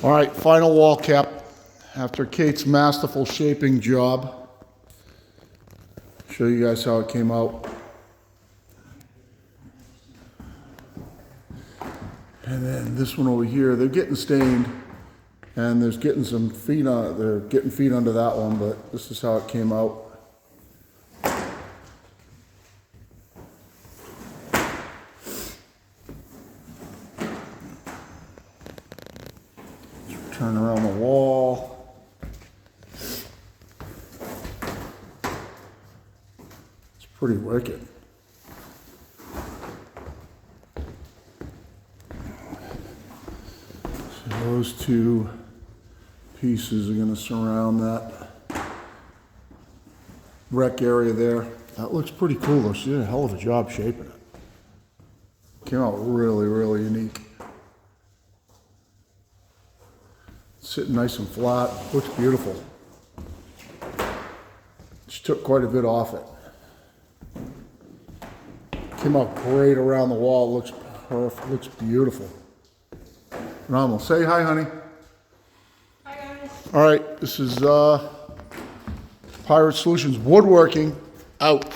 All right, final wall cap after Kate's masterful shaping job. Show you guys how it came out. And then this one over here, they're getting stained, and there's getting some feet on it. They're getting feet under that one, but this is how it came out. Turn around the wall. It's pretty wicked. So those two pieces are going to surround that rec area there. That looks pretty cool though. She did a hell of a job shaping it. Came out really, really unique. Sitting nice and flat, looks beautiful. She took quite a bit off it. Came out great around the wall, looks perfect, looks beautiful. Phenomenal. Say hi, honey. Hi, guys. All right, this is Pirate Solutions Woodworking out.